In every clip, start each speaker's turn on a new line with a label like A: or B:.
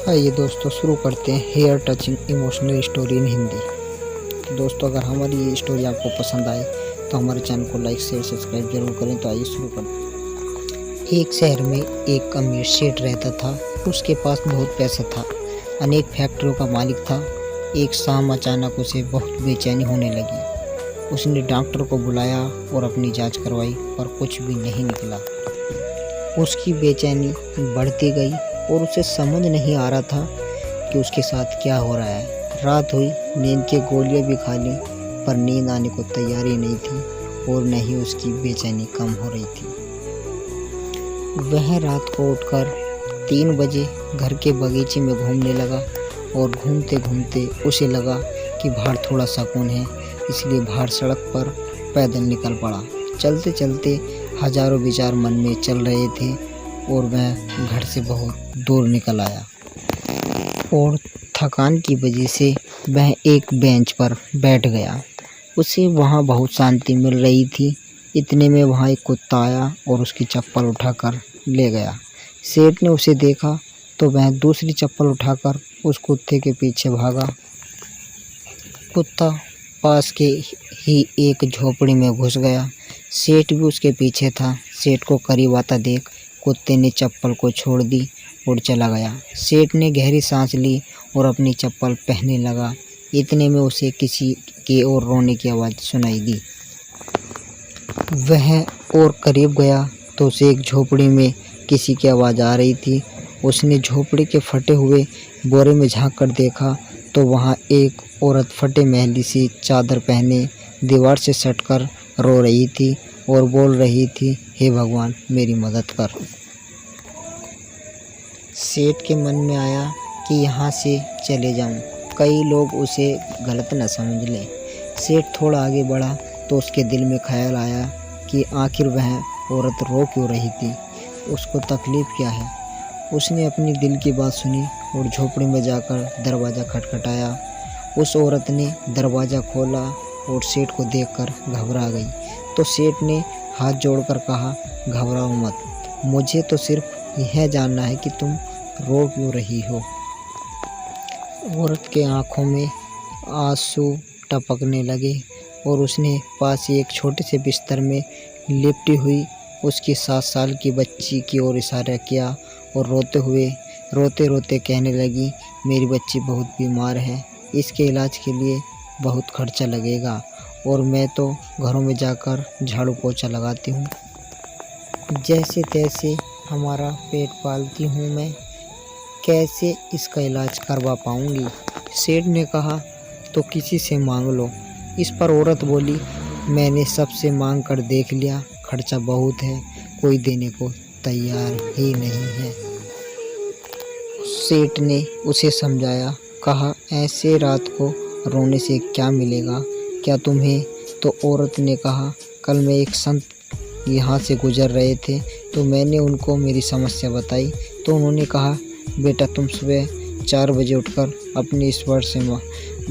A: आइए दोस्तों शुरू करते हैं heart touching emotional story in Hindi. तो दोस्तों अगर हमारी ये स्टोरी आपको पसंद आए तो हमारे चैनल को लाइक शेयर सब्सक्राइब जरूर करें। तो आइए शुरू करते हैं। एक शहर में एक अमीर सेठ रहता था। उसके पास बहुत पैसा था, अनेक फैक्ट्रियों का मालिक था। एक शाम अचानक उसे बहुत बेचैनी होने लगी। उसने डॉक्टर को बुलाया और अपनी जांच करवाई, पर कुछ भी नहीं निकला। उसकी बेचैनी बढ़ती गई और उसे समझ नहीं आ रहा था कि उसके साथ क्या हो रहा है। रात हुई, नींद की गोलियां भी खा ली, पर नींद आने को तैयार ही नहीं थी और न ही उसकी बेचैनी कम हो रही थी। वह रात को उठकर 3 बजे घर के बगीचे में घूमने लगा और घूमते घूमते उसे लगा कि बाहर थोड़ा सुकून है, इसलिए बाहर सड़क पर पैदल निकल पड़ा। चलते चलते हजारों विचार मन में चल रहे थे और वह घर से बहुत दूर निकल आया और थकान की वजह से वह एक बेंच पर बैठ गया। उसे वहाँ बहुत शांति मिल रही थी। इतने में वहाँ एक कुत्ता आया और उसकी चप्पल उठाकर ले गया। सेठ ने उसे देखा तो वह दूसरी चप्पल उठाकर उस कुत्ते के पीछे भागा। कुत्ता पास के ही एक झोपड़ी में घुस गया। सेठ भी उसके पीछे था। सेठ को करीब आता देख कुत्ते ने चप्पल को छोड़ दी और चला गया। सेठ ने गहरी सांस ली और अपनी चप्पल पहनने लगा। इतने में उसे किसी के और रोने की आवाज़ सुनाई दी। वह और करीब गया तो उसे एक झोपड़ी में किसी की आवाज़ आ रही थी। उसने झोपड़ी के फटे हुए बोरे में झांक कर देखा तो वहाँ एक औरत फटे मैली सी चादर पहने दीवार से सटकर रो रही थी और बोल रही थी, हे भगवान मेरी मदद कर। सेठ के मन में आया कि यहाँ से चले जाऊँ, कई लोग उसे गलत न समझ लें। सेठ थोड़ा आगे बढ़ा तो उसके दिल में ख्याल आया कि आखिर वह औरत रो क्यों रही थी, उसको तकलीफ़ क्या है। उसने अपनी दिल की बात सुनी और झोपड़ी में जाकर दरवाज़ा खटखटाया। उस औरत ने दरवाज़ा खोला और सेठ को देखकर घबरा गई। तो सेठ ने हाथ जोड़कर कहा, घबराओ मत, मुझे तो सिर्फ यह जानना है कि तुम रो क्यों रही हो। औरत के आंखों में आंसू टपकने लगे और उसने पास ही एक छोटे से बिस्तर में लिपटी हुई उसकी 7 साल की बच्ची की ओर इशारा किया और रोते रोते कहने लगी, मेरी बच्ची बहुत बीमार है, इसके इलाज के लिए बहुत खर्चा लगेगा और मैं तो घरों में जाकर झाड़ू पोछा लगाती हूँ, जैसे तैसे हमारा पेट पालती हूँ मैं, कैसे इसका इलाज करवा पाऊँगी। सेठ ने कहा, तो किसी से मांग लो। इस पर औरत बोली, मैंने सबसे मांग कर देख लिया, खर्चा बहुत है, कोई देने को तैयार ही नहीं है। सेठ ने उसे समझाया, कहा, ऐसे रात को रोने से क्या मिलेगा, क्या तुम्हें। तो औरत ने कहा, कल मैं एक संत यहाँ से गुजर रहे थे तो मैंने उनको मेरी समस्या बताई तो उन्होंने कहा, बेटा तुम सुबह 4 बजे उठकर अपने ईश्वर से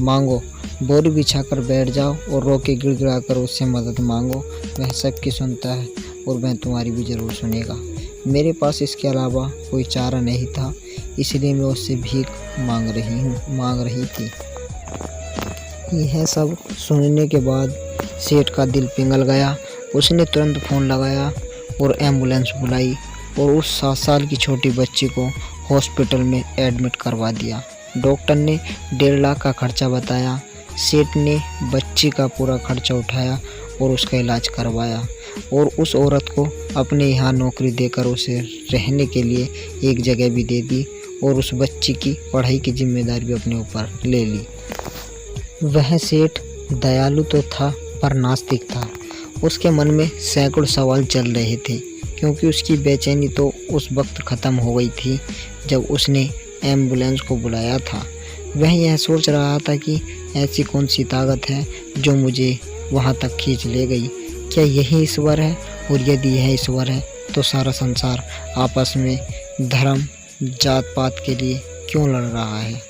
A: मांगो, बोरी बिछाकर बैठ जाओ और रो के गिड़गिड़ाकर उससे मदद मांगो, वह सबकी सुनता है और वह तुम्हारी भी ज़रूर सुनेगा। मेरे पास इसके अलावा कोई चारा नहीं था, इसलिए मैं उससे भीख मांग रही थी। यह सब सुनने के बाद सेठ का दिल पिघल गया। उसने तुरंत फ़ोन लगाया और एम्बुलेंस बुलाई और उस 7 साल की छोटी बच्ची को हॉस्पिटल में एडमिट करवा दिया। डॉक्टर ने 1.5 लाख का खर्चा बताया। सेठ ने बच्ची का पूरा खर्चा उठाया और उसका इलाज करवाया और उस औरत को अपने यहाँ नौकरी देकर उसे रहने के लिए एक जगह भी दे दी और उस बच्ची की पढ़ाई की जिम्मेदारी भी अपने ऊपर ले ली। वह सेठ दयालु तो था पर नास्तिक था। उसके मन में सैकड़ों सवाल चल रहे थे, क्योंकि उसकी बेचैनी तो उस वक्त ख़त्म हो गई थी जब उसने एम्बुलेंस को बुलाया था। वह यह सोच रहा था कि ऐसी कौन सी ताकत है जो मुझे वहाँ तक खींच ले गई। क्या यही ईश्वर है? और यदि यह ईश्वर है तो सारा संसार आपस में धर्म जात पात के लिए क्यों लड़ रहा है?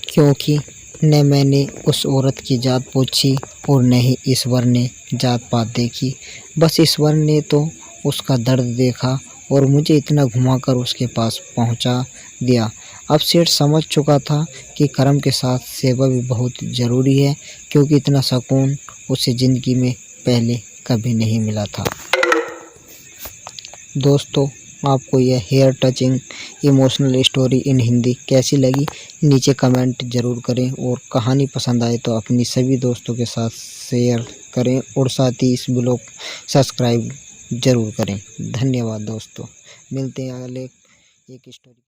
A: क्योंकि न मैंने उस औरत की जात पूछी और न ही ईश्वर ने जात पात देखी। बस ईश्वर ने तो उसका दर्द देखा और मुझे इतना घुमाकर उसके पास पहुंचा दिया। अब सेठ समझ चुका था कि कर्म के साथ सेवा भी बहुत ज़रूरी है, क्योंकि इतना सुकून उसे ज़िंदगी में पहले कभी नहीं मिला था। दोस्तों, आपको यह heart touching emotional story in Hindi कैसी लगी, नीचे कमेंट ज़रूर करें, और कहानी पसंद आए तो अपनी सभी दोस्तों के साथ शेयर करें, और साथ ही इस ब्लॉग सब्सक्राइब ज़रूर करें। धन्यवाद दोस्तों, मिलते हैं अगले एक स्टोरी।